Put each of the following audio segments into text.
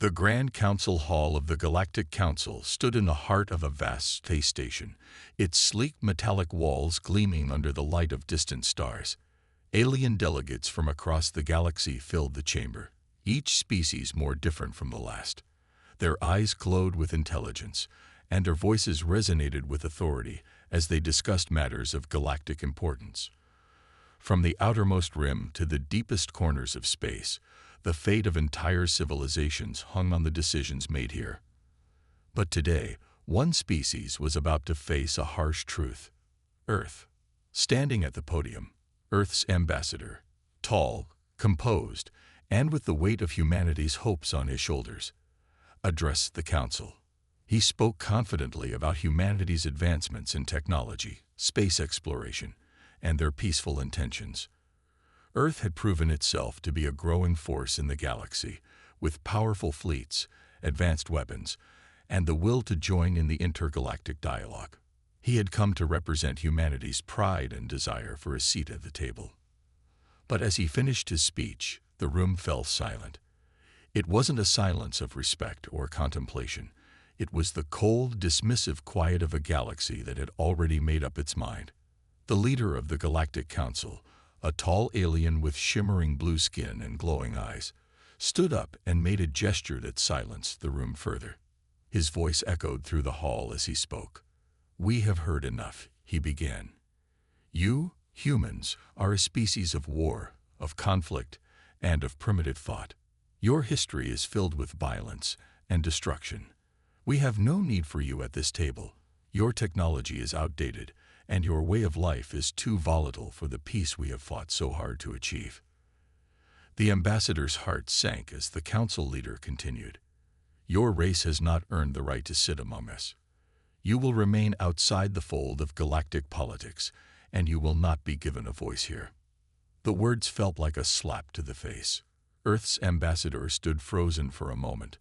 The Grand Council Hall of the Galactic Council stood in the heart of a vast space station, its sleek metallic walls gleaming under the light of distant stars. Alien delegates from across the galaxy filled the chamber, each species more different from the last. Their eyes glowed with intelligence, and their voices resonated with authority as they discussed matters of galactic importance. From the outermost rim to the deepest corners of space, the fate of entire civilizations hung on the decisions made here. But today, one species was about to face a harsh truth. Earth. Standing at the podium, Earth's ambassador, tall, composed, and with the weight of humanity's hopes on his shoulders, addressed the council. He spoke confidently about humanity's advancements in technology, space exploration, and their peaceful intentions. Earth had proven itself to be a growing force in the galaxy, with powerful fleets, advanced weapons, and the will to join in the intergalactic dialogue. He had come to represent humanity's pride and desire for a seat at the table. But as he finished his speech, the room fell silent. It wasn't a silence of respect or contemplation. It was the cold, dismissive quiet of a galaxy that had already made up its mind. The leader of the Galactic Council, a tall alien with shimmering blue skin and glowing eyes, stood up and made a gesture that silenced the room further. His voice echoed through the hall as he spoke. "We have heard enough," he began. "You, humans, are a species of war, of conflict, and of primitive thought. Your history is filled with violence and destruction. We have no need for you at this table. Your technology is outdated, and your way of life is too volatile for the peace we have fought so hard to achieve." The ambassador's heart sank as the council leader continued. "Your race has not earned the right to sit among us. You will remain outside the fold of galactic politics, and you will not be given a voice here." The words felt like a slap to the face. Earth's ambassador stood frozen for a moment,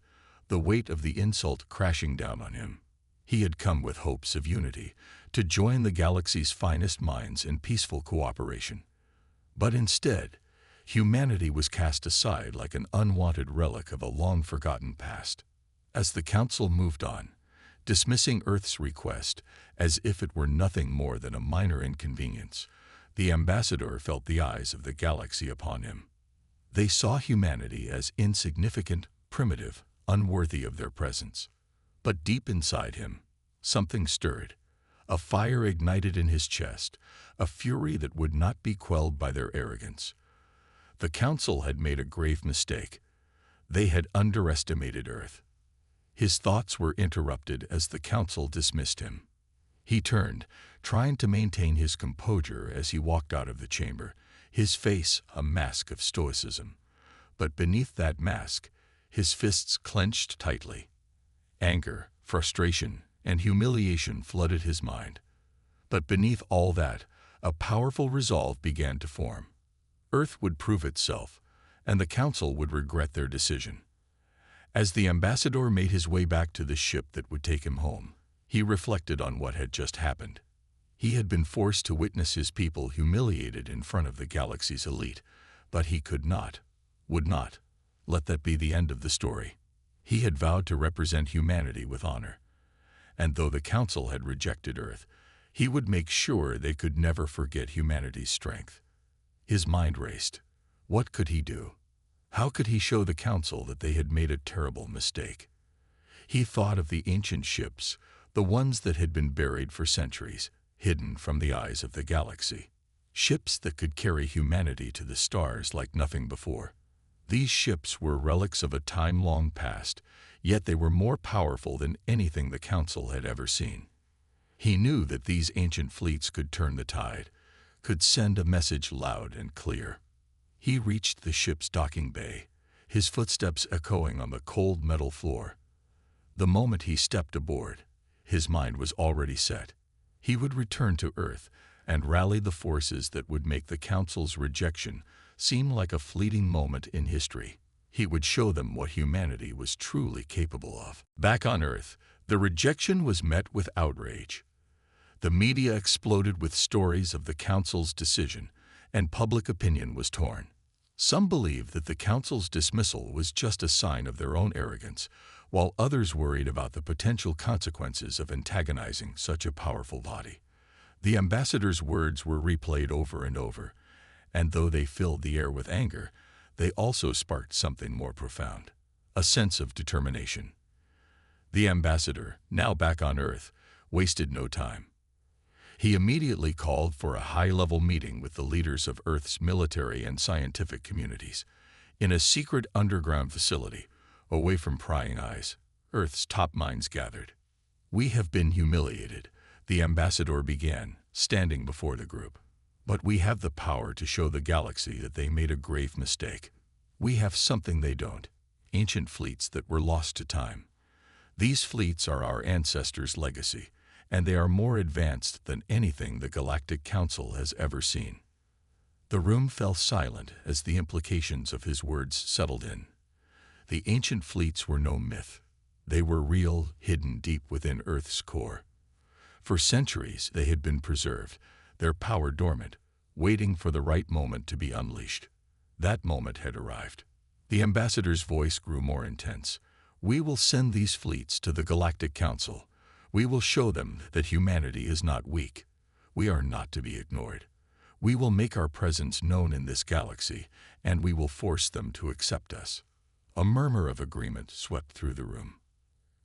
the weight of the insult crashing down on him. He had come with hopes of unity, to join the galaxy's finest minds in peaceful cooperation. But instead, humanity was cast aside like an unwanted relic of a long-forgotten past. As the council moved on, dismissing Earth's request as if it were nothing more than a minor inconvenience, the ambassador felt the eyes of the galaxy upon him. They saw humanity as insignificant, primitive, unworthy of their presence. But deep inside him, something stirred. A fire ignited in his chest, a fury that would not be quelled by their arrogance. The council had made a grave mistake. They had underestimated Earth. His thoughts were interrupted as the council dismissed him. He turned, trying to maintain his composure as he walked out of the chamber, his face a mask of stoicism. But beneath that mask, his fists clenched tightly. Anger, frustration, and humiliation flooded his mind. But beneath all that, a powerful resolve began to form. Earth would prove itself, and the council would regret their decision. As the ambassador made his way back to the ship that would take him home, he reflected on what had just happened. He had been forced to witness his people humiliated in front of the galaxy's elite, but he could not, would not, let that be the end of the story. He had vowed to represent humanity with honor, and though the council had rejected Earth, he would make sure they could never forget humanity's strength. His mind raced. What could he do? How could he show the council that they had made a terrible mistake? He thought of the ancient ships, the ones that had been buried for centuries, hidden from the eyes of the galaxy. Ships that could carry humanity to the stars like nothing before. These ships were relics of a time long past, yet they were more powerful than anything the council had ever seen. He knew that these ancient fleets could turn the tide, could send a message loud and clear. He reached the ship's docking bay, his footsteps echoing on the cold metal floor. The moment he stepped aboard, his mind was already set. He would return to Earth and rally the forces that would make the council's rejection seem like a fleeting moment in history. He would show them what humanity was truly capable of. Back on Earth, the rejection was met with outrage. The media exploded with stories of the council's decision, and public opinion was torn. Some believed that the Council's dismissal was just a sign of their own arrogance, while others worried about the potential consequences of antagonizing such a powerful body. The ambassador's words were replayed over and over, and though they filled the air with anger, they also sparked something more profound, a sense of determination. The ambassador, now back on Earth, wasted no time. He immediately called for a high-level meeting with the leaders of Earth's military and scientific communities. In a secret underground facility, away from prying eyes, Earth's top minds gathered. "We have been humiliated," the ambassador began, standing before the group. "But we have the power to show the galaxy that they made a grave mistake. We have something they don't: ancient fleets that were lost to time. These fleets are our ancestors' legacy, and they are more advanced than anything the Galactic Council has ever seen." The room fell silent as the implications of his words settled in. The ancient fleets were no myth. They were real, hidden deep within Earth's core. For centuries they had been preserved, their power dormant, waiting for the right moment to be unleashed. That moment had arrived. The ambassador's voice grew more intense. "We will send these fleets to the Galactic Council. We will show them that humanity is not weak. We are not to be ignored. We will make our presence known in this galaxy, and we will force them to accept us." A murmur of agreement swept through the room.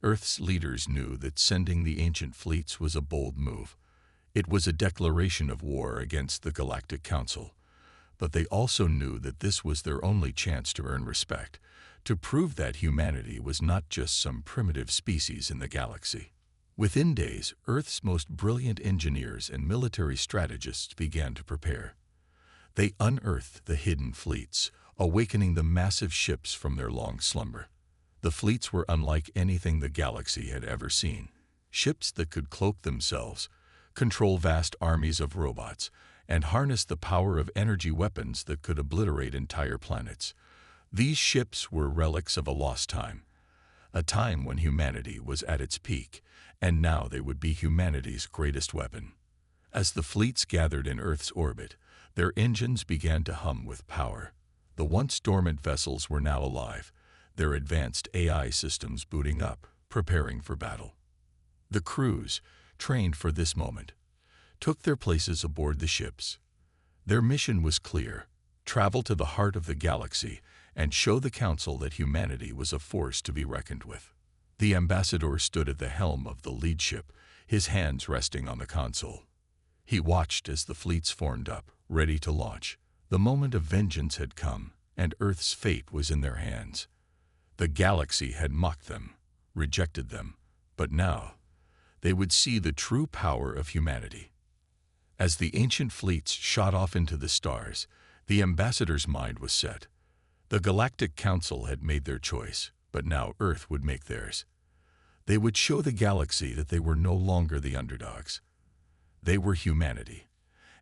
Earth's leaders knew that sending the ancient fleets was a bold move. It was a declaration of war against the Galactic Council. But they also knew that this was their only chance to earn respect, to prove that humanity was not just some primitive species in the galaxy. Within days, Earth's most brilliant engineers and military strategists began to prepare. They unearthed the hidden fleets, awakening the massive ships from their long slumber. The fleets were unlike anything the galaxy had ever seen. Ships that could cloak themselves, control vast armies of robots, and harness the power of energy weapons that could obliterate entire planets. These ships were relics of a lost time, a time when humanity was at its peak, and now they would be humanity's greatest weapon. As the fleets gathered in Earth's orbit, their engines began to hum with power. The once dormant vessels were now alive, their advanced AI systems booting up, preparing for battle. The crews, trained for this moment, took their places aboard the ships. Their mission was clear: travel to the heart of the galaxy and show the Council that humanity was a force to be reckoned with. The ambassador stood at the helm of the lead ship, his hands resting on the console. He watched as the fleets formed up, ready to launch. The moment of vengeance had come, and Earth's fate was in their hands. The galaxy had mocked them, rejected them, but now they would see the true power of humanity. As the ancient fleets shot off into the stars, the ambassador's mind was set. The Galactic Council had made their choice, but now Earth would make theirs. They would show the galaxy that they were no longer the underdogs. They were humanity,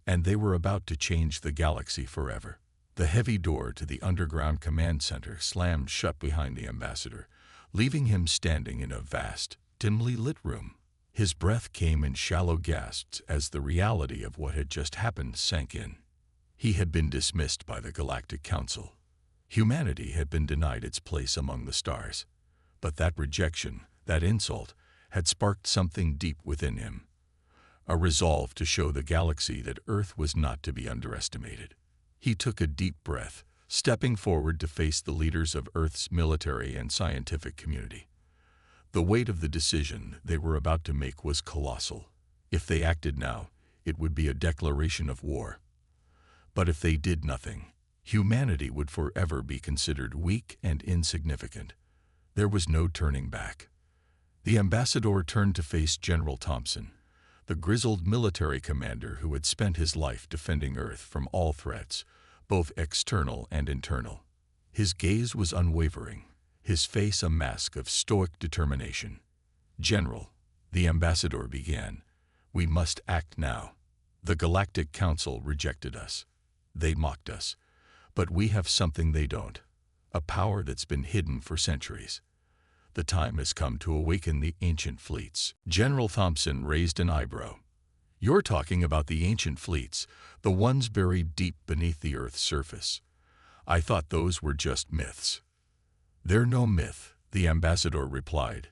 and they were about to change the galaxy forever. The heavy door to the underground command center slammed shut behind the ambassador, leaving him standing in a vast, dimly lit room. His breath came in shallow gasps as the reality of what had just happened sank in. He had been dismissed by the Galactic Council. Humanity had been denied its place among the stars. But that rejection, that insult, had sparked something deep within him. A resolve to show the galaxy that Earth was not to be underestimated. He took a deep breath, stepping forward to face the leaders of Earth's military and scientific community. The weight of the decision they were about to make was colossal. If they acted now, it would be a declaration of war. But if they did nothing, humanity would forever be considered weak and insignificant. There was no turning back. The ambassador turned to face General Thompson, the grizzled military commander who had spent his life defending Earth from all threats, both external and internal. His gaze was unwavering, his face a mask of stoic determination. "General," the ambassador began, "we must act now. The Galactic Council rejected us. They mocked us. But we have something they don't, a power that's been hidden for centuries. The time has come to awaken the ancient fleets." General Thompson raised an eyebrow. "You're talking about the ancient fleets, the ones buried deep beneath the Earth's surface. I thought those were just myths." "They're no myth," the ambassador replied,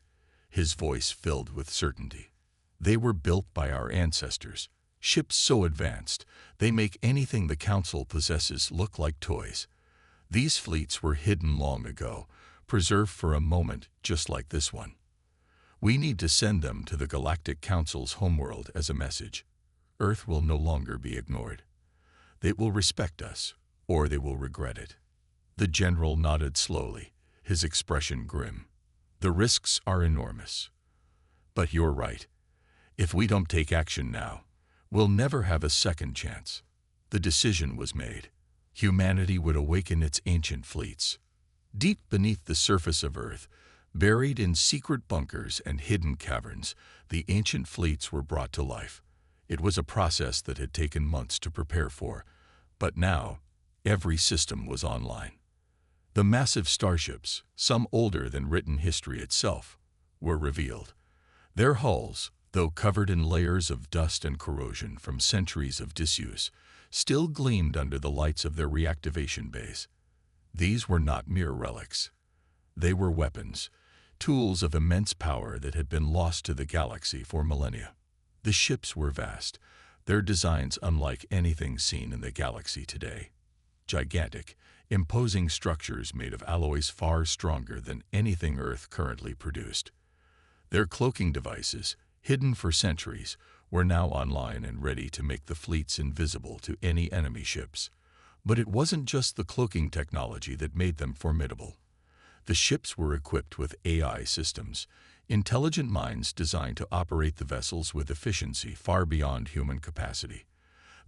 his voice filled with certainty. "They were built by our ancestors, ships so advanced they make anything the Council possesses look like toys. These fleets were hidden long ago, preserved for a moment just like this one. We need to send them to the Galactic Council's homeworld as a message. Earth will no longer be ignored. They will respect us, or they will regret it." The general nodded slowly, his expression grim. "The risks are enormous. But you're right. If we don't take action now, we'll never have a second chance." The decision was made. Humanity would awaken its ancient fleets. Deep beneath the surface of Earth, buried in secret bunkers and hidden caverns, the ancient fleets were brought to life. It was a process that had taken months to prepare for, but now every system was online. The massive starships, some older than written history itself, were revealed. Their hulls, though covered in layers of dust and corrosion from centuries of disuse, still gleamed under the lights of their reactivation bays. These were not mere relics. They were weapons, tools of immense power that had been lost to the galaxy for millennia. The ships were vast, their designs unlike anything seen in the galaxy today. Gigantic, imposing structures made of alloys far stronger than anything Earth currently produced. Their cloaking devices, hidden for centuries, were now online and ready to make the fleets invisible to any enemy ships. But it wasn't just the cloaking technology that made them formidable. The ships were equipped with AI systems, intelligent minds designed to operate the vessels with efficiency far beyond human capacity.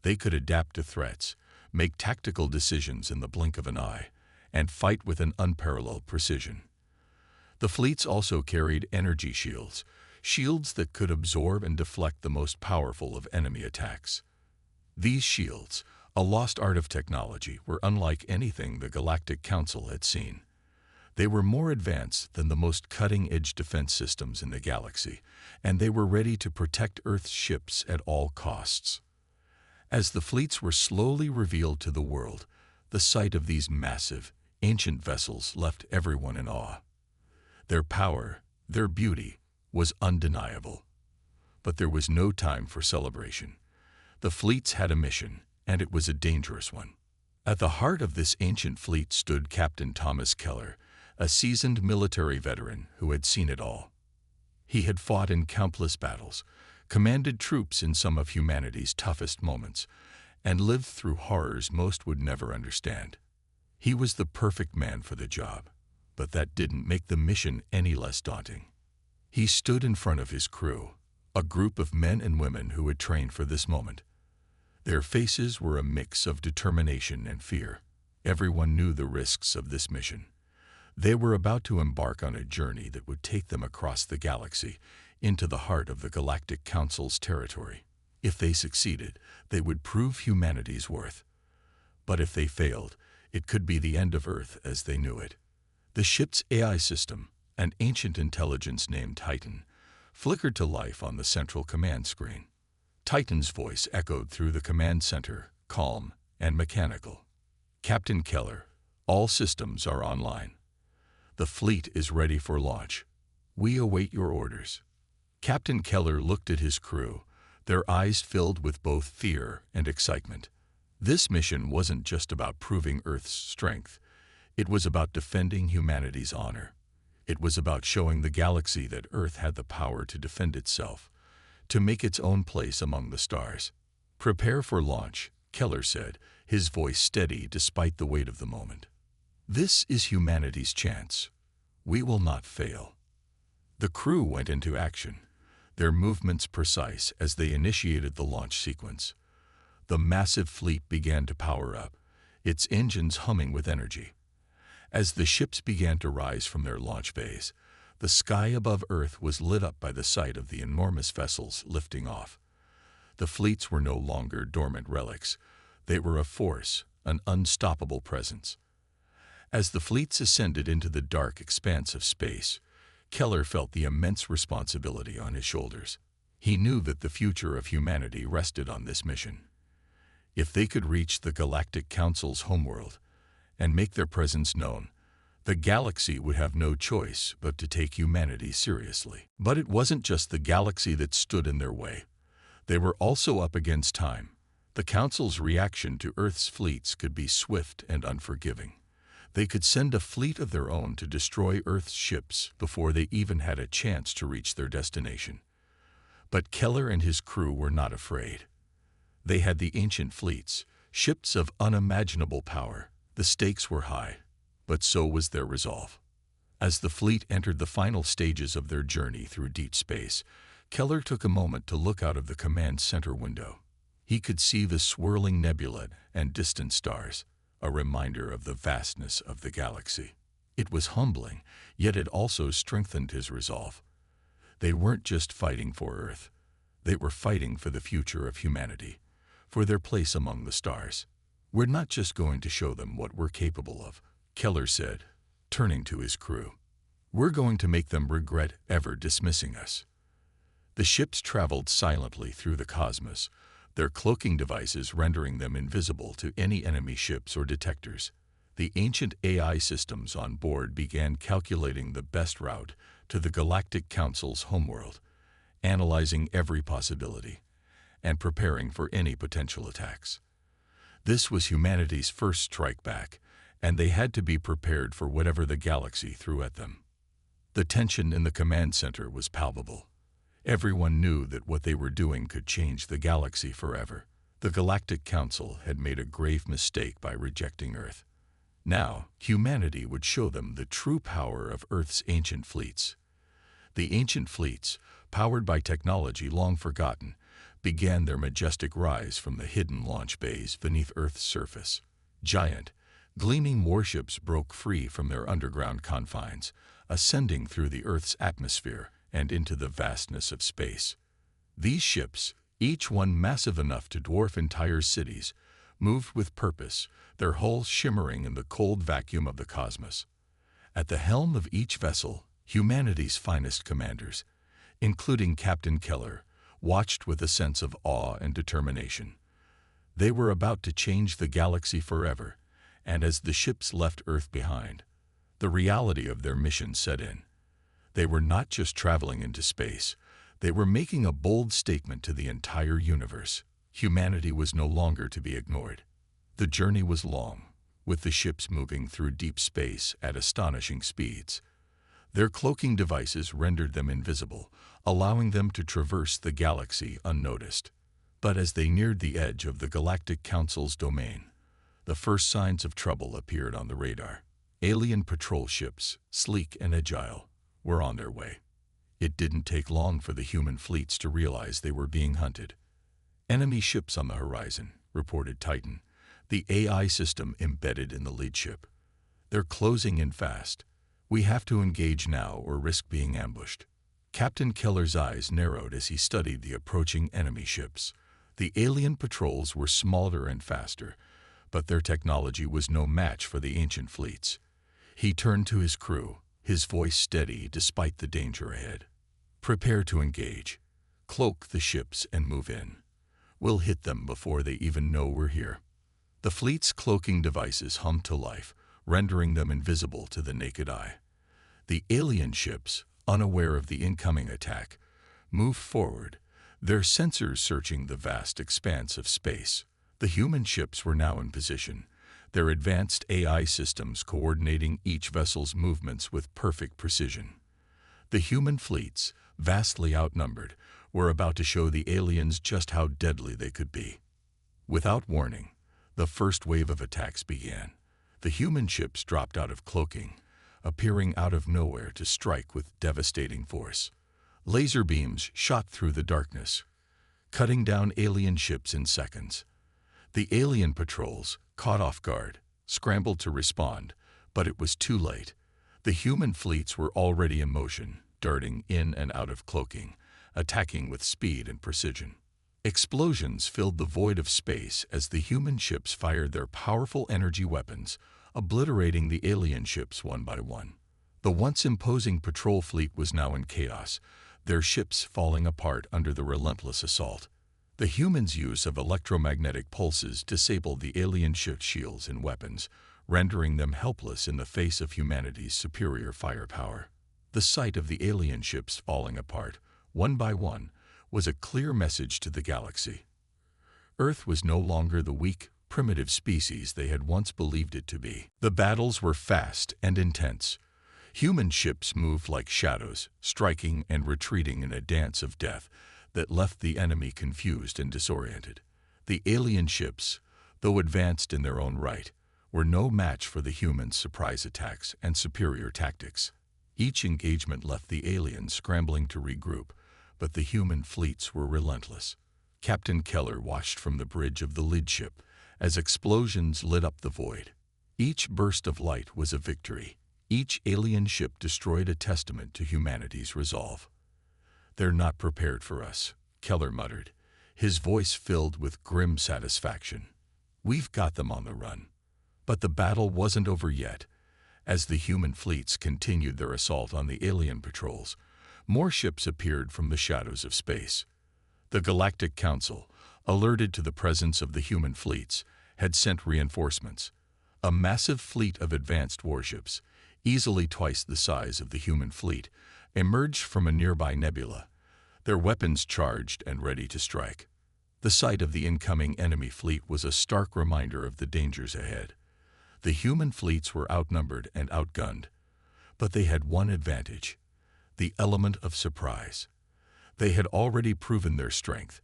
They could adapt to threats, make tactical decisions in the blink of an eye, and fight with an unparalleled precision. The fleets also carried energy shields, shields that could absorb and deflect the most powerful of enemy attacks. These shields, a lost art of technology, were unlike anything the Galactic Council had seen. They were more advanced than the most cutting-edge defense systems in the galaxy, and they were ready to protect Earth's ships at all costs. As the fleets were slowly revealed to the world, the sight of these massive, ancient vessels left everyone in awe. Their power, their beauty, was undeniable. But there was no time for celebration. The fleets had a mission, and it was a dangerous one. At the heart of this ancient fleet stood Captain Thomas Keller, a seasoned military veteran who had seen it all. He had fought in countless battles, commanded troops in some of humanity's toughest moments, and lived through horrors most would never understand. He was the perfect man for the job, but that didn't make the mission any less daunting. He stood in front of his crew, a group of men and women who had trained for this moment. Their faces were a mix of determination and fear. Everyone knew the risks of this mission. They were about to embark on a journey that would take them across the galaxy, into the heart of the Galactic Council's territory. If they succeeded, they would prove humanity's worth. But if they failed, it could be the end of Earth as they knew it. The ship's AI system, an ancient intelligence named Titan, flickered to life on the central command screen. Titan's voice echoed through the command center, calm and mechanical. "Captain Keller, all systems are online. The fleet is ready for launch. We await your orders." Captain Keller looked at his crew, their eyes filled with both fear and excitement. This mission wasn't just about proving Earth's strength. It was about defending humanity's honor. It was about showing the galaxy that Earth had the power to defend itself, to make its own place among the stars. "Prepare for launch," Keller said, his voice steady despite the weight of the moment. "This is humanity's chance. We will not fail." The crew went into action, their movements precise as they initiated the launch sequence. The massive fleet began to power up, its engines humming with energy. As the ships began to rise from their launch bays, the sky above Earth was lit up by the sight of the enormous vessels lifting off. The fleets were no longer dormant relics. They were a force, an unstoppable presence. As the fleets ascended into the dark expanse of space, Keller felt the immense responsibility on his shoulders. He knew that the future of humanity rested on this mission. If they could reach the Galactic Council's homeworld, and make their presence known, the galaxy would have no choice but to take humanity seriously. But it wasn't just the galaxy that stood in their way. They were also up against time. The Council's reaction to Earth's fleets could be swift and unforgiving. They could send a fleet of their own to destroy Earth's ships before they even had a chance to reach their destination. But Keller and his crew were not afraid. They had the ancient fleets, ships of unimaginable power. The stakes were high, but so was their resolve. As the fleet entered the final stages of their journey through deep space, Keller took a moment to look out of the command center window. He could see the swirling nebulae and distant stars, a reminder of the vastness of the galaxy. It was humbling, yet it also strengthened his resolve. They weren't just fighting for Earth. They were fighting for the future of humanity, for their place among the stars. "We're not just going to show them what we're capable of," Keller said, turning to his crew. "We're going to make them regret ever dismissing us." The ships traveled silently through the cosmos, their cloaking devices rendering them invisible to any enemy ships or detectors. The ancient AI systems on board began calculating the best route to the Galactic Council's homeworld, analyzing every possibility, and preparing for any potential attacks. This was humanity's first strike back, and they had to be prepared for whatever the galaxy threw at them. The tension in the command center was palpable. Everyone knew that what they were doing could change the galaxy forever. The Galactic Council had made a grave mistake by rejecting Earth. Now, humanity would show them the true power of Earth's ancient fleets. The ancient fleets, powered by technology long forgotten, began their majestic rise from the hidden launch bays beneath Earth's surface. Giant, gleaming warships broke free from their underground confines, ascending through the Earth's atmosphere and into the vastness of space. These ships, each one massive enough to dwarf entire cities, moved with purpose, their hulls shimmering in the cold vacuum of the cosmos. At the helm of each vessel, humanity's finest commanders, including Captain Keller, watched with a sense of awe and determination. They were about to change the galaxy forever, and as the ships left Earth behind, the reality of their mission set in. They were not just traveling into space, they were making a bold statement to the entire universe. Humanity was no longer to be ignored. The journey was long, with the ships moving through deep space at astonishing speeds. Their cloaking devices rendered them invisible, allowing them to traverse the galaxy unnoticed. But as they neared the edge of the Galactic Council's domain, the first signs of trouble appeared on the radar. Alien patrol ships, sleek and agile, were on their way. It didn't take long for the human fleets to realize they were being hunted. "Enemy ships on the horizon," reported Titan, the AI system embedded in the lead ship. "They're closing in fast. We have to engage now or risk being ambushed." Captain Keller's eyes narrowed as he studied the approaching enemy ships. The alien patrols were smaller and faster, but their technology was no match for the ancient fleets. He turned to his crew, his voice steady despite the danger ahead. "Prepare to engage. Cloak the ships and move in. We'll hit them before they even know we're here." The fleet's cloaking devices hummed to life, rendering them invisible to the naked eye. The alien ships, unaware of the incoming attack, moved forward, their sensors searching the vast expanse of space. The human ships were now in position, their advanced AI systems coordinating each vessel's movements with perfect precision. The human fleets, vastly outnumbered, were about to show the aliens just how deadly they could be. Without warning, the first wave of attacks began. The human ships dropped out of cloaking, appearing out of nowhere to strike with devastating force. Laser beams shot through the darkness, cutting down alien ships in seconds. The alien patrols, caught off guard, scrambled to respond, but it was too late. The human fleets were already in motion, darting in and out of cloaking, attacking with speed and precision. Explosions filled the void of space as the human ships fired their powerful energy weapons, obliterating the alien ships one by one. The once imposing patrol fleet was now in chaos, their ships falling apart under the relentless assault. The humans' use of electromagnetic pulses disabled the alien ship shields and weapons, rendering them helpless in the face of humanity's superior firepower. The sight of the alien ships falling apart, one by one, was a clear message to the galaxy. Earth was no longer the weak, primitive species they had once believed it to be. The battles were fast and intense. Human ships moved like shadows, striking and retreating in a dance of death that left the enemy confused and disoriented. The alien ships, though advanced in their own right, were no match for the humans' surprise attacks and superior tactics. Each engagement left the aliens scrambling to regroup, but the human fleets were relentless. Captain Keller watched from the bridge of the lead ship as explosions lit up the void. Each burst of light was a victory. Each alien ship destroyed a testament to humanity's resolve. "They're not prepared for us," Keller muttered, his voice filled with grim satisfaction. "We've got them on the run." But the battle wasn't over yet. As the human fleets continued their assault on the alien patrols, more ships appeared from the shadows of space. The Galactic Council, alerted to the presence of the human fleets, had sent reinforcements. A massive fleet of advanced warships, easily twice the size of the human fleet, emerged from a nearby nebula, their weapons charged and ready to strike. The sight of the incoming enemy fleet was a stark reminder of the dangers ahead. The human fleets were outnumbered and outgunned, but they had one advantage: the element of surprise. They had already proven their strength,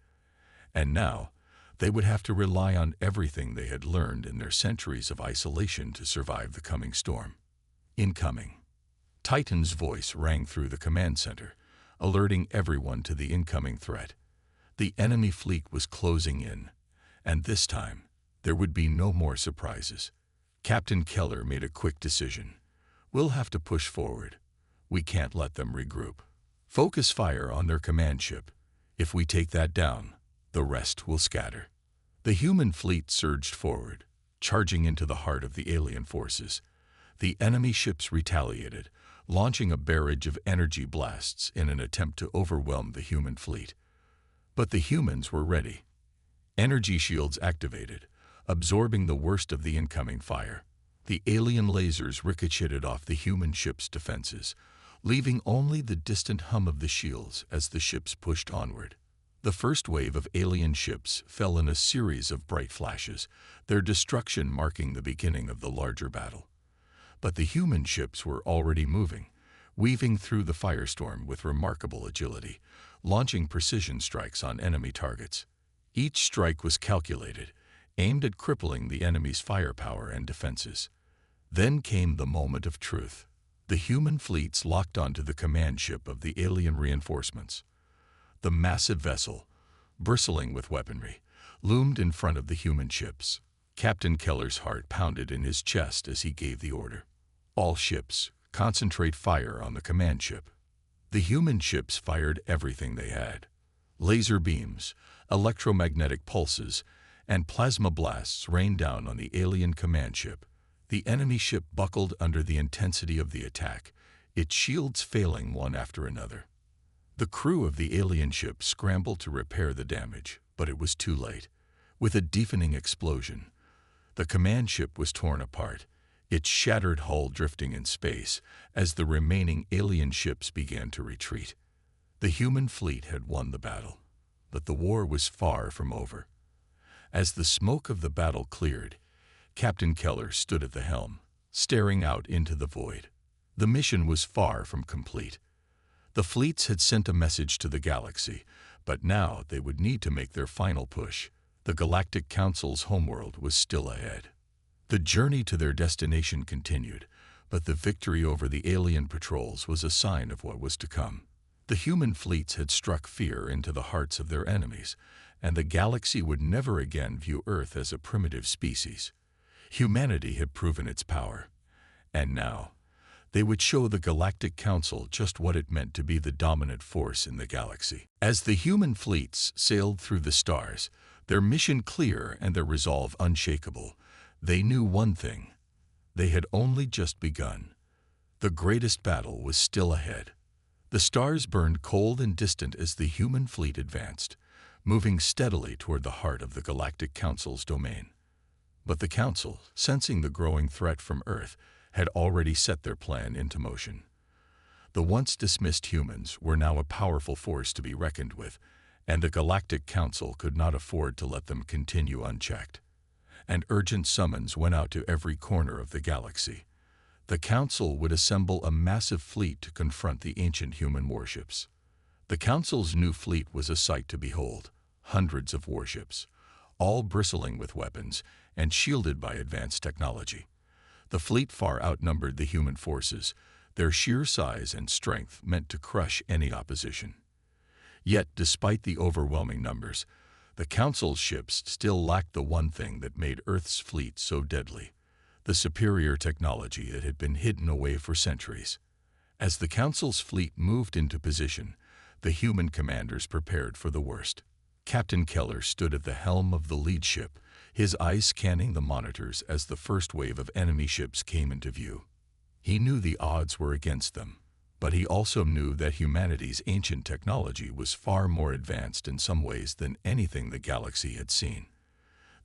and now they would have to rely on everything they had learned in their centuries of isolation to survive the coming storm. Incoming. Titan's voice rang through the command center, alerting everyone to the incoming threat. The enemy fleet was closing in, and this time there would be no more surprises. Captain Keller made a quick decision. "We'll have to push forward. We can't let them regroup. Focus fire on their command ship. If we take that down, the rest will scatter." The human fleet surged forward, charging into the heart of the alien forces. The enemy ships retaliated, launching a barrage of energy blasts in an attempt to overwhelm the human fleet. But the humans were ready. Energy shields activated, absorbing the worst of the incoming fire. The alien lasers ricocheted off the human ship's defenses, leaving only the distant hum of the shields as the ships pushed onward. The first wave of alien ships fell in a series of bright flashes, their destruction marking the beginning of the larger battle. But the human ships were already moving, weaving through the firestorm with remarkable agility, launching precision strikes on enemy targets. Each strike was calculated, aimed at crippling the enemy's firepower and defenses. Then came the moment of truth. The human fleets locked onto the command ship of the alien reinforcements. The massive vessel, bristling with weaponry, loomed in front of the human ships. Captain Keller's heart pounded in his chest as he gave the order. "All ships, concentrate fire on the command ship." The human ships fired everything they had. Laser beams, electromagnetic pulses, and plasma blasts rained down on the alien command ship. The enemy ship buckled under the intensity of the attack, its shields failing one after another. The crew of the alien ship scrambled to repair the damage, but it was too late. With a deafening explosion, the command ship was torn apart, its shattered hull drifting in space as the remaining alien ships began to retreat. The human fleet had won the battle, but the war was far from over. As the smoke of the battle cleared, Captain Keller stood at the helm, staring out into the void. The mission was far from complete. The fleets had sent a message to the galaxy, but now they would need to make their final push. The Galactic Council's homeworld was still ahead. The journey to their destination continued, but the victory over the alien patrols was a sign of what was to come. The human fleets had struck fear into the hearts of their enemies, and the galaxy would never again view Earth as a primitive species. Humanity had proven its power, and now they would show the Galactic Council just what it meant to be the dominant force in the galaxy. As the human fleets sailed through the stars, their mission clear and their resolve unshakable, they knew one thing: they had only just begun. The greatest battle was still ahead. The stars burned cold and distant as the human fleet advanced, moving steadily toward the heart of the Galactic Council's domain. But the Council, sensing the growing threat from Earth, had already set their plan into motion. The once dismissed humans were now a powerful force to be reckoned with, and the Galactic Council could not afford to let them continue unchecked. An urgent summons went out to every corner of the galaxy. The Council would assemble a massive fleet to confront the ancient human warships. The Council's new fleet was a sight to behold. Hundreds of warships, all bristling with weapons and shielded by advanced technology. The fleet far outnumbered the human forces. Their sheer size and strength meant to crush any opposition. Yet, despite the overwhelming numbers, the Council's ships still lacked the one thing that made Earth's fleet so deadly: the superior technology that had been hidden away for centuries. As the Council's fleet moved into position, the human commanders prepared for the worst. Captain Keller stood at the helm of the lead ship, his eyes scanning the monitors as the first wave of enemy ships came into view. He knew the odds were against them, but he also knew that humanity's ancient technology was far more advanced in some ways than anything the galaxy had seen.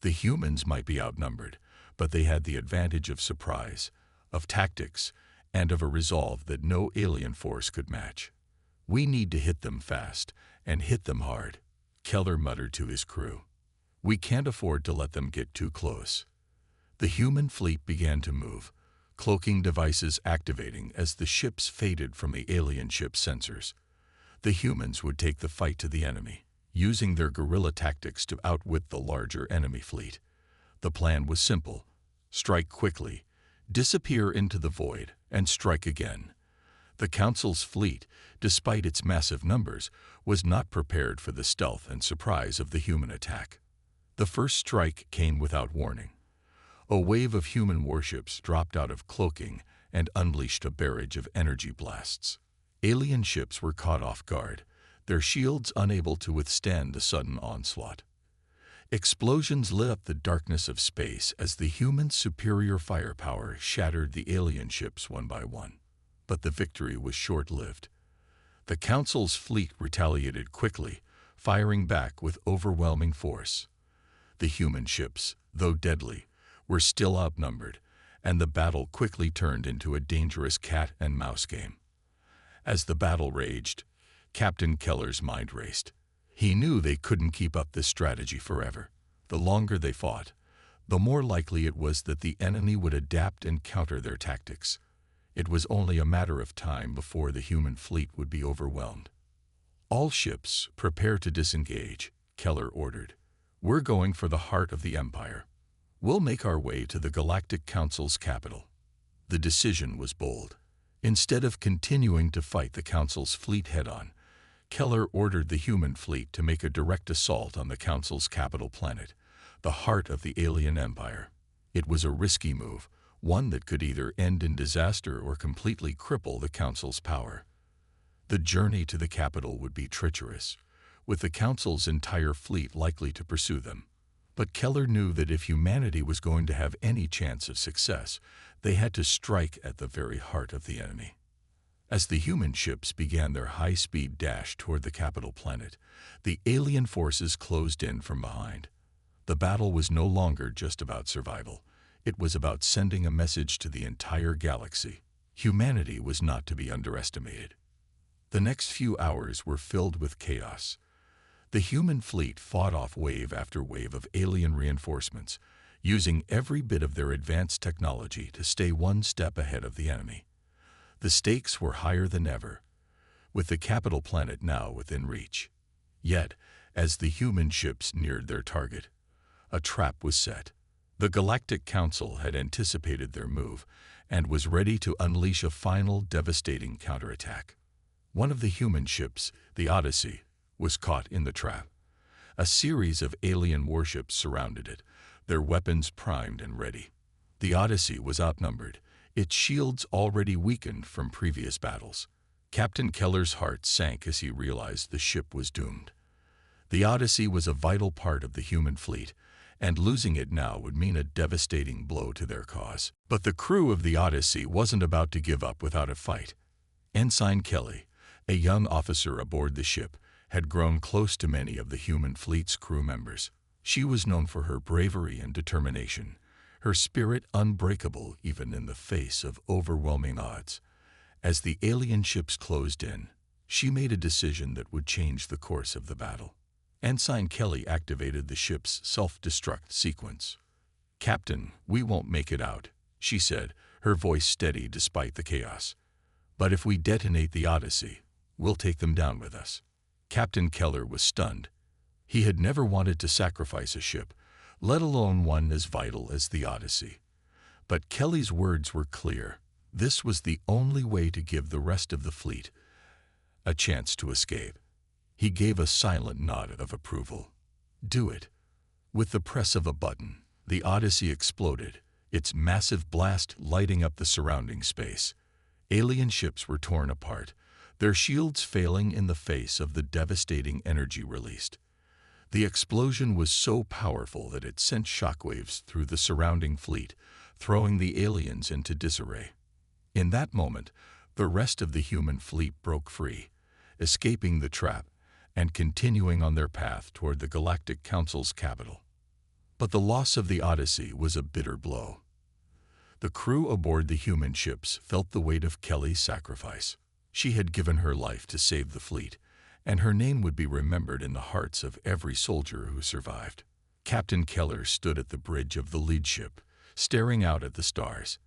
The humans might be outnumbered, but they had the advantage of surprise, of tactics, and of a resolve that no alien force could match. "We need to hit them fast, and hit them hard," Keller muttered to his crew. "We can't afford to let them get too close." The human fleet began to move, cloaking devices activating as the ships faded from the alien ship's sensors. The humans would take the fight to the enemy, using their guerrilla tactics to outwit the larger enemy fleet. The plan was simple: strike quickly, disappear into the void, and strike again. The Council's fleet, despite its massive numbers, was not prepared for the stealth and surprise of the human attack. The first strike came without warning. A wave of human warships dropped out of cloaking and unleashed a barrage of energy blasts. Alien ships were caught off guard, their shields unable to withstand the sudden onslaught. Explosions lit up the darkness of space as the human superior firepower shattered the alien ships one by one. But the victory was short-lived. The Council's fleet retaliated quickly, firing back with overwhelming force. The human ships, though deadly, were still outnumbered, and the battle quickly turned into a dangerous cat-and-mouse game. As the battle raged, Captain Keller's mind raced. He knew they couldn't keep up this strategy forever. The longer they fought, the more likely it was that the enemy would adapt and counter their tactics. It was only a matter of time before the human fleet would be overwhelmed. "All ships, prepare to disengage," Keller ordered. "We're going for the heart of the Empire. We'll make our way to the Galactic Council's capital." The decision was bold. Instead of continuing to fight the Council's fleet head-on, Keller ordered the human fleet to make a direct assault on the Council's capital planet, the heart of the alien empire. It was a risky move, one that could either end in disaster or completely cripple the Council's power. The journey to the capital would be treacherous, with the Council's entire fleet likely to pursue them. But Keller knew that if humanity was going to have any chance of success, they had to strike at the very heart of the enemy. As the human ships began their high-speed dash toward the capital planet, the alien forces closed in from behind. The battle was no longer just about survival. It was about sending a message to the entire galaxy. Humanity was not to be underestimated. The next few hours were filled with chaos. The human fleet fought off wave after wave of alien reinforcements, using every bit of their advanced technology to stay one step ahead of the enemy. The stakes were higher than ever, with the capital planet now within reach. Yet, as the human ships neared their target, a trap was set. The Galactic Council had anticipated their move and was ready to unleash a final devastating counterattack. One of the human ships, the Odyssey, was caught in the trap. A series of alien warships surrounded it, their weapons primed and ready. The Odyssey was outnumbered, its shields already weakened from previous battles. Captain Keller's heart sank as he realized the ship was doomed. The Odyssey was a vital part of the human fleet, and losing it now would mean a devastating blow to their cause. But the crew of the Odyssey wasn't about to give up without a fight. Ensign Kelly, a young officer aboard the ship, had grown close to many of the human fleet's crew members. She was known for her bravery and determination, her spirit unbreakable even in the face of overwhelming odds. As the alien ships closed in, she made a decision that would change the course of the battle. Ensign Kelly activated the ship's self-destruct sequence. "Captain, we won't make it out," she said, her voice steady despite the chaos. "But if we detonate the Odyssey, we'll take them down with us." Captain Keller was stunned. He had never wanted to sacrifice a ship, let alone one as vital as the Odyssey. But Kelly's words were clear. This was the only way to give the rest of the fleet a chance to escape. He gave a silent nod of approval. "Do it." With the press of a button, the Odyssey exploded, its massive blast lighting up the surrounding space. Alien ships were torn apart, their shields failing in the face of the devastating energy released. The explosion was so powerful that it sent shockwaves through the surrounding fleet, throwing the aliens into disarray. In that moment, the rest of the human fleet broke free, escaping the trap and continuing on their path toward the Galactic Council's capital. But the loss of the Odyssey was a bitter blow. The crew aboard the human ships felt the weight of Kelly's sacrifice. She had given her life to save the fleet, and her name would be remembered in the hearts of every soldier who survived. Captain Keller stood at the bridge of the lead ship, staring out at the stars.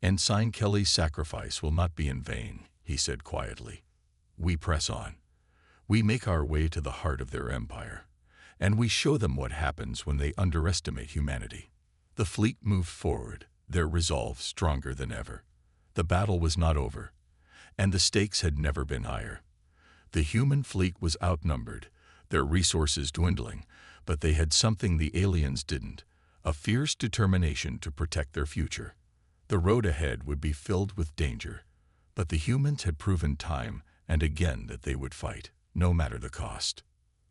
"Ensign Kelly's sacrifice will not be in vain," he said quietly. "We press on. We make our way to the heart of their empire, and we show them what happens when they underestimate humanity." The fleet moved forward, their resolve stronger than ever. The battle was not over, and the stakes had never been higher. The human fleet was outnumbered, their resources dwindling, but they had something the aliens didn't: a fierce determination to protect their future. The road ahead would be filled with danger, but the humans had proven time and again that they would fight, no matter the cost.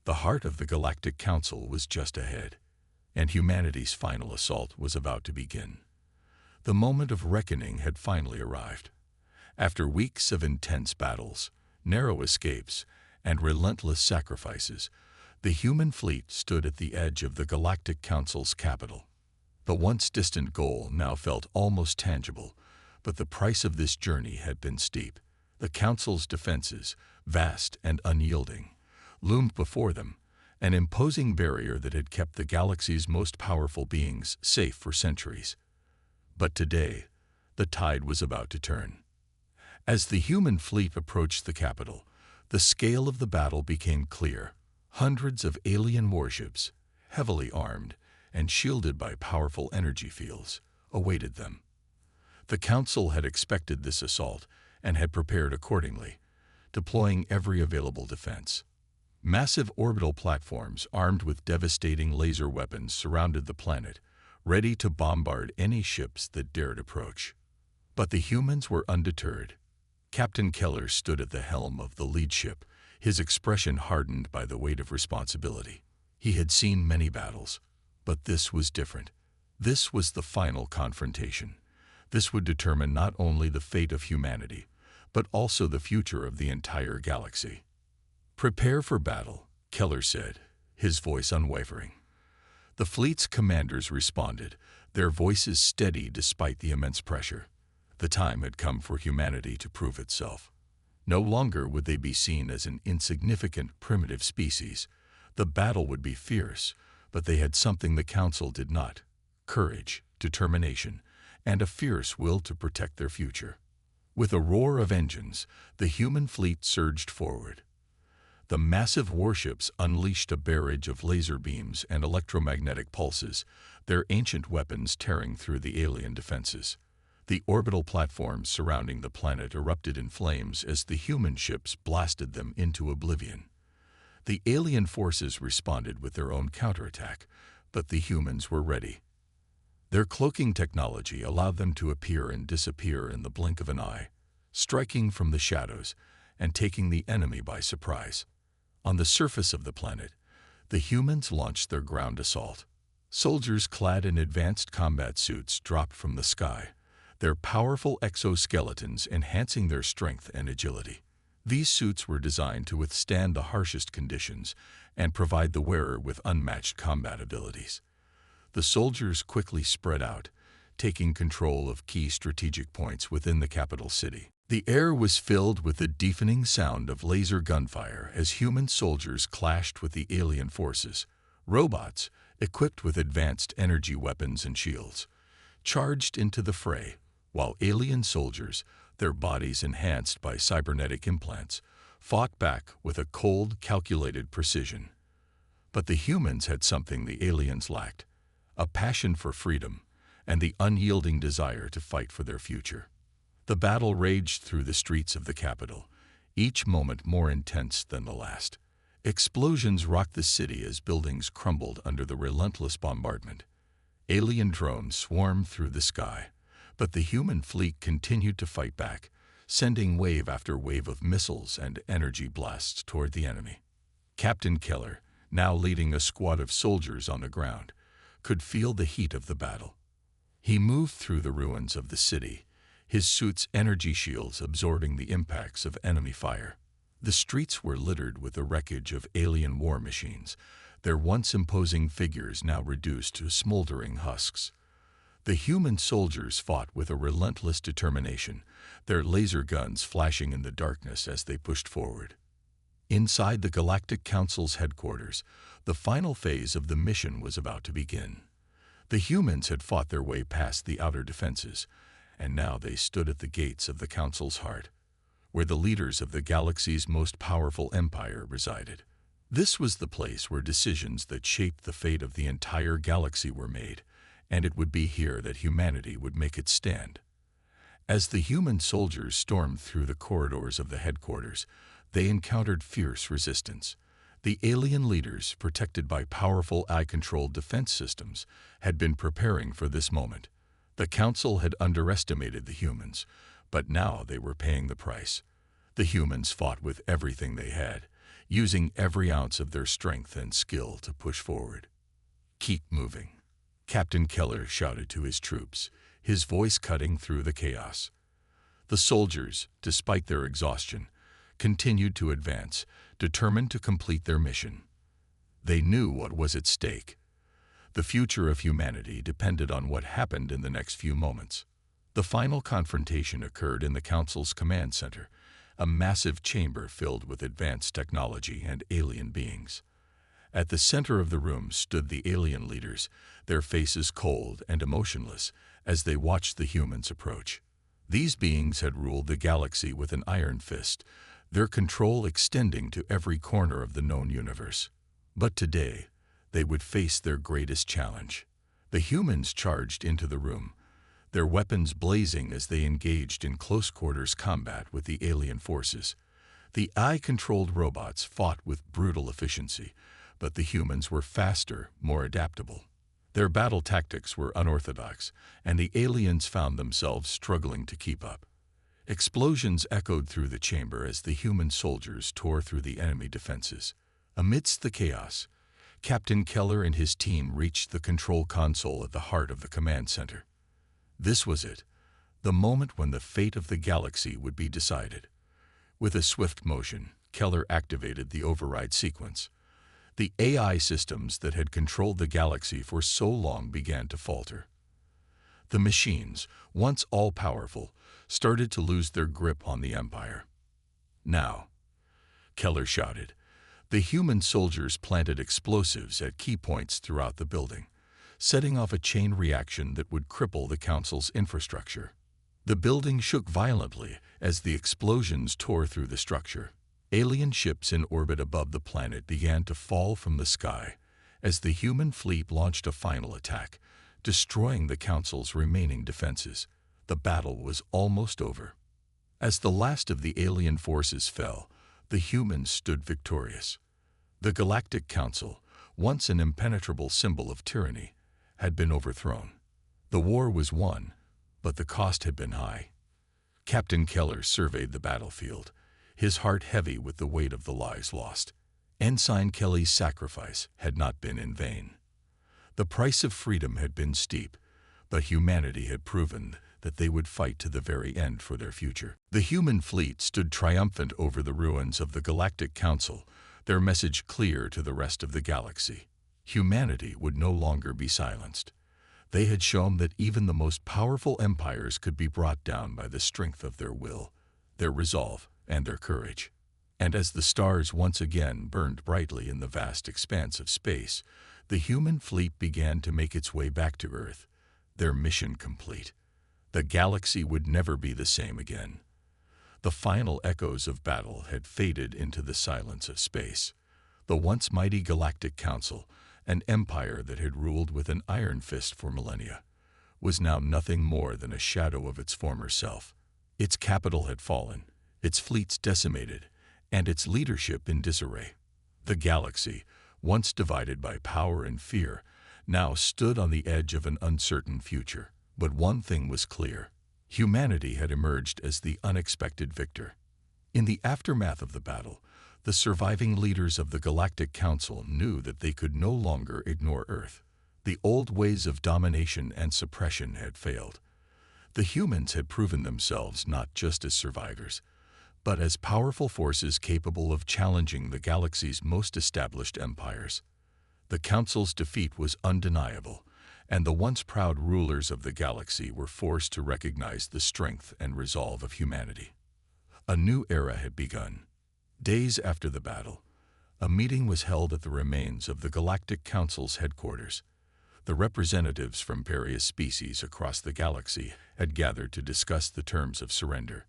The heart of the Galactic Council was just ahead, and humanity's final assault was about to begin. The moment of reckoning had finally arrived. After weeks of intense battles, narrow escapes, and relentless sacrifices, the human fleet stood at the edge of the Galactic Council's capital. The once distant goal now felt almost tangible, but the price of this journey had been steep. The Council's defenses, vast and unyielding, loomed before them, an imposing barrier that had kept the galaxy's most powerful beings safe for centuries. But today, the tide was about to turn. As the human fleet approached the capital, the scale of the battle became clear. Hundreds of alien warships, heavily armed and shielded by powerful energy fields, awaited them. The Council had expected this assault and had prepared accordingly, deploying every available defense. Massive orbital platforms armed with devastating laser weapons surrounded the planet, ready to bombard any ships that dared approach. But the humans were undeterred. Captain Keller stood at the helm of the lead ship, his expression hardened by the weight of responsibility. He had seen many battles, but this was different. This was the final confrontation. This would determine not only the fate of humanity, but also the future of the entire galaxy. "Prepare for battle," Keller said, his voice unwavering. The fleet's commanders responded, their voices steady despite the immense pressure. The time had come for humanity to prove itself. No longer would they be seen as an insignificant, primitive species. The battle would be fierce, but they had something the Council did not: courage, determination, and a fierce will to protect their future. With a roar of engines, the human fleet surged forward. The massive warships unleashed a barrage of laser beams and electromagnetic pulses, their ancient weapons tearing through the alien defenses. The orbital platforms surrounding the planet erupted in flames as the human ships blasted them into oblivion. The alien forces responded with their own counterattack, but the humans were ready. Their cloaking technology allowed them to appear and disappear in the blink of an eye, striking from the shadows and taking the enemy by surprise. On the surface of the planet, the humans launched their ground assault. Soldiers clad in advanced combat suits dropped from the sky, their powerful exoskeletons enhancing their strength and agility. These suits were designed to withstand the harshest conditions and provide the wearer with unmatched combat abilities. The soldiers quickly spread out, taking control of key strategic points within the capital city. The air was filled with the deafening sound of laser gunfire as human soldiers clashed with the alien forces. Robots, equipped with advanced energy weapons and shields, charged into the fray, while alien soldiers, their bodies enhanced by cybernetic implants, fought back with a cold, calculated precision. But the humans had something the aliens lacked: a passion for freedom and the unyielding desire to fight for their future. The battle raged through the streets of the capital, each moment more intense than the last. Explosions rocked the city as buildings crumbled under the relentless bombardment. Alien drones swarmed through the sky, but the human fleet continued to fight back, sending wave after wave of missiles and energy blasts toward the enemy. Captain Keller, now leading a squad of soldiers on the ground, could feel the heat of the battle. He moved through the ruins of the city, his suit's energy shields absorbing the impacts of enemy fire. The streets were littered with the wreckage of alien war machines, their once imposing figures now reduced to smoldering husks. The human soldiers fought with a relentless determination, their laser guns flashing in the darkness as they pushed forward. Inside the Galactic Council's headquarters, the final phase of the mission was about to begin. The humans had fought their way past the outer defenses, and now they stood at the gates of the Council's heart, where the leaders of the galaxy's most powerful empire resided. This was the place where decisions that shaped the fate of the entire galaxy were made, and it would be here that humanity would make its stand. As the human soldiers stormed through the corridors of the headquarters, they encountered fierce resistance. The alien leaders, protected by powerful AI-controlled defense systems, had been preparing for this moment. The Council had underestimated the humans, but now they were paying the price. The humans fought with everything they had, using every ounce of their strength and skill to push forward. "Keep moving," Captain Keller shouted to his troops, his voice cutting through the chaos. The soldiers, despite their exhaustion, continued to advance, determined to complete their mission. They knew what was at stake. The future of humanity depended on what happened in the next few moments. The final confrontation occurred in the Council's command center, a massive chamber filled with advanced technology and alien beings. At the center of the room stood the alien leaders, their faces cold and emotionless as they watched the humans approach. These beings had ruled the galaxy with an iron fist, their control extending to every corner of the known universe. But today, they would face their greatest challenge. The humans charged into the room, their weapons blazing as they engaged in close-quarters combat with the alien forces. The AI-controlled robots fought with brutal efficiency, but the humans were faster, more adaptable. Their battle tactics were unorthodox, and the aliens found themselves struggling to keep up. Explosions echoed through the chamber as the human soldiers tore through the enemy defenses. Amidst the chaos, Captain Keller and his team reached the control console at the heart of the command center. This was it, the moment when the fate of the galaxy would be decided. With a swift motion, Keller activated the override sequence. The AI systems that had controlled the galaxy for so long began to falter. The machines, once all-powerful, started to lose their grip on the Empire. "Now," Keller shouted. The human soldiers planted explosives at key points throughout the building, setting off a chain reaction that would cripple the Council's infrastructure. The building shook violently as the explosions tore through the structure. Alien ships in orbit above the planet began to fall from the sky as the human fleet launched a final attack, destroying the Council's remaining defenses. The battle was almost over. As the last of the alien forces fell, the humans stood victorious. The Galactic Council, once an impenetrable symbol of tyranny, had been overthrown. The war was won, but the cost had been high. Captain Keller surveyed the battlefield, his heart heavy with the weight of the lives lost. Ensign Kelly's sacrifice had not been in vain. The price of freedom had been steep, but humanity had proven that they would fight to the very end for their future. The human fleet stood triumphant over the ruins of the Galactic Council, their message clear to the rest of the galaxy. Humanity would no longer be silenced. They had shown that even the most powerful empires could be brought down by the strength of their will, their resolve, and their courage. And as the stars once again burned brightly in the vast expanse of space, the human fleet began to make its way back to Earth, their mission complete. The galaxy would never be the same again. The final echoes of battle had faded into the silence of space. The once mighty Galactic Council, an empire that had ruled with an iron fist for millennia, was now nothing more than a shadow of its former self. Its capital had fallen, its fleets decimated, and its leadership in disarray. The galaxy, once divided by power and fear, now stood on the edge of an uncertain future. But one thing was clear: humanity had emerged as the unexpected victor. In the aftermath of the battle, the surviving leaders of the Galactic Council knew that they could no longer ignore Earth. The old ways of domination and suppression had failed. The humans had proven themselves not just as survivors, but as powerful forces capable of challenging the galaxy's most established empires. The Council's defeat was undeniable, and the once proud rulers of the galaxy were forced to recognize the strength and resolve of humanity. A new era had begun. Days after the battle, a meeting was held at the remains of the Galactic Council's headquarters. The representatives from various species across the galaxy had gathered to discuss the terms of surrender.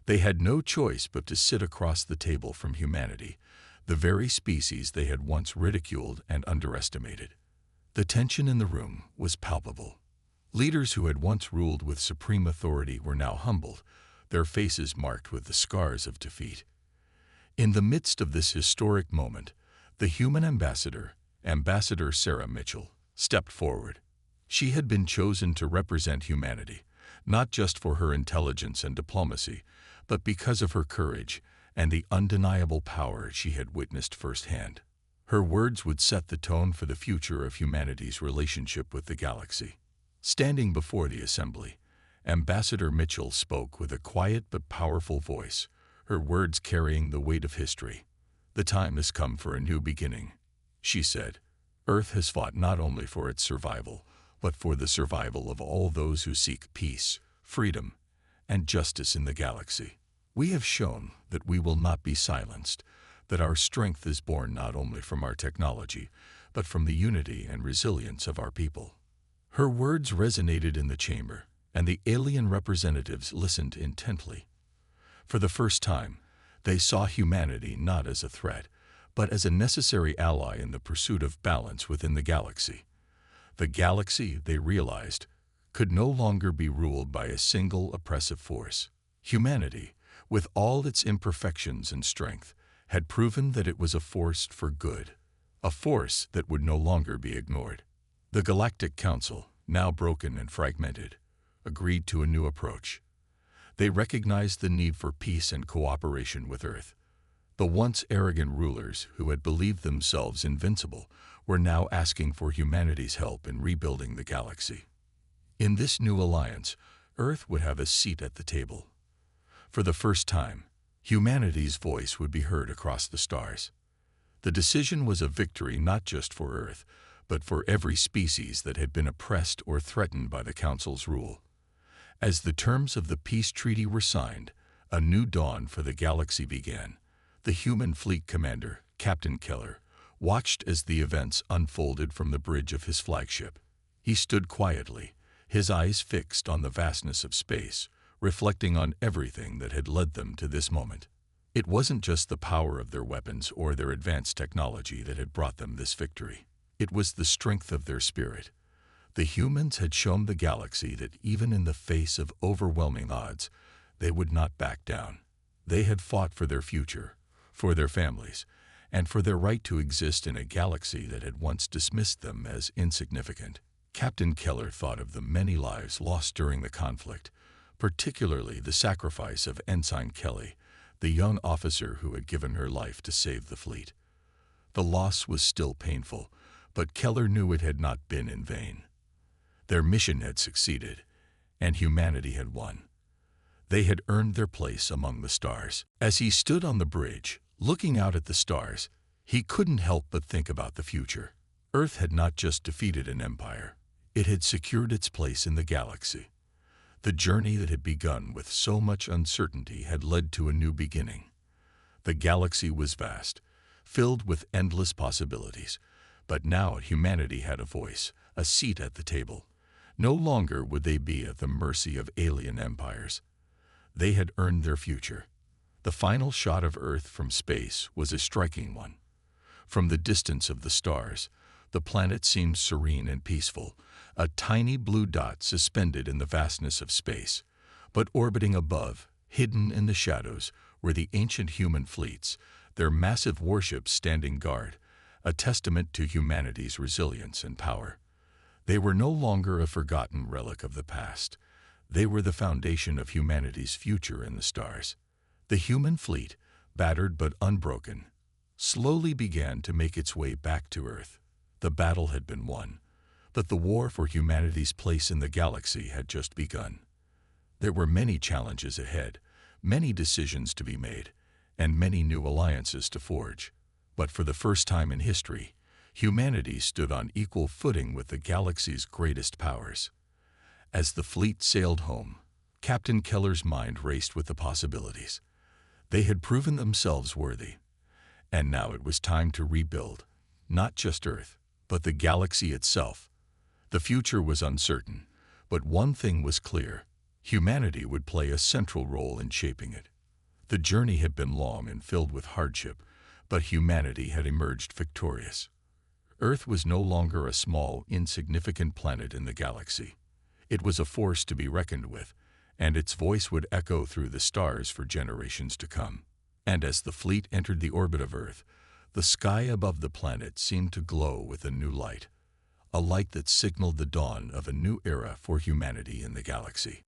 They had no choice but to sit across the table from humanity, the very species they had once ridiculed and underestimated. The tension in the room was palpable. Leaders who had once ruled with supreme authority were now humbled, their faces marked with the scars of defeat. In the midst of this historic moment, the human ambassador, Ambassador Sarah Mitchell, stepped forward. She had been chosen to represent humanity, not just for her intelligence and diplomacy, but because of her courage and the undeniable power she had witnessed firsthand. Her words would set the tone for the future of humanity's relationship with the galaxy. Standing before the assembly, Ambassador Mitchell spoke with a quiet but powerful voice, her words carrying the weight of history. "The time has come for a new beginning," she said. "Earth has fought not only for its survival, but for the survival of all those who seek peace, freedom, and justice in the galaxy. We have shown that we will not be silenced, that our strength is born not only from our technology, but from the unity and resilience of our people." Her words resonated in the chamber, and the alien representatives listened intently. For the first time, they saw humanity not as a threat, but as a necessary ally in the pursuit of balance within the galaxy. The galaxy, they realized, could no longer be ruled by a single oppressive force. Humanity, with all its imperfections and strength, had proven that it was a force for good, a force that would no longer be ignored. The Galactic Council, now broken and fragmented, agreed to a new approach. They recognized the need for peace and cooperation with Earth. The once arrogant rulers who had believed themselves invincible were now asking for humanity's help in rebuilding the galaxy. In this new alliance, Earth would have a seat at the table. For the first time, humanity's voice would be heard across the stars. The decision was a victory not just for Earth, but for every species that had been oppressed or threatened by the Council's rule. As the terms of the peace treaty were signed, a new dawn for the galaxy began. The human fleet commander, Captain Keller, watched as the events unfolded from the bridge of his flagship. He stood quietly, his eyes fixed on the vastness of space, reflecting on everything that had led them to this moment. It wasn't just the power of their weapons or their advanced technology that had brought them this victory. It was the strength of their spirit. The humans had shown the galaxy that even in the face of overwhelming odds, they would not back down. They had fought for their future, for their families, and for their right to exist in a galaxy that had once dismissed them as insignificant. Captain Keller thought of the many lives lost during the conflict, particularly the sacrifice of Ensign Kelly, the young officer who had given her life to save the fleet. The loss was still painful, but Keller knew it had not been in vain. Their mission had succeeded, and humanity had won. They had earned their place among the stars. As he stood on the bridge, looking out at the stars, he couldn't help but think about the future. Earth had not just defeated an empire. It had secured its place in the galaxy. The journey that had begun with so much uncertainty had led to a new beginning. The galaxy was vast, filled with endless possibilities, but now humanity had a voice, a seat at the table. No longer would they be at the mercy of alien empires. They had earned their future. The final shot of Earth from space was a striking one. From the distance of the stars, the planet seemed serene and peaceful, a tiny blue dot suspended in the vastness of space. But orbiting above, hidden in the shadows, were the ancient human fleets, their massive warships standing guard, a testament to humanity's resilience and power. They were no longer a forgotten relic of the past. They were the foundation of humanity's future in the stars. The human fleet, battered but unbroken, slowly began to make its way back to Earth. The battle had been won, but the war for humanity's place in the galaxy had just begun. There were many challenges ahead, many decisions to be made, and many new alliances to forge. But for the first time in history, humanity stood on equal footing with the galaxy's greatest powers. As the fleet sailed home, Captain Keller's mind raced with the possibilities. They had proven themselves worthy, and now it was time to rebuild, not just Earth, but the galaxy itself. The future was uncertain, but one thing was clear: humanity would play a central role in shaping it. The journey had been long and filled with hardship, but humanity had emerged victorious. Earth was no longer a small, insignificant planet in the galaxy. It was a force to be reckoned with, and its voice would echo through the stars for generations to come. And as the fleet entered the orbit of Earth, the sky above the planet seemed to glow with a new light, a light that signaled the dawn of a new era for humanity in the galaxy.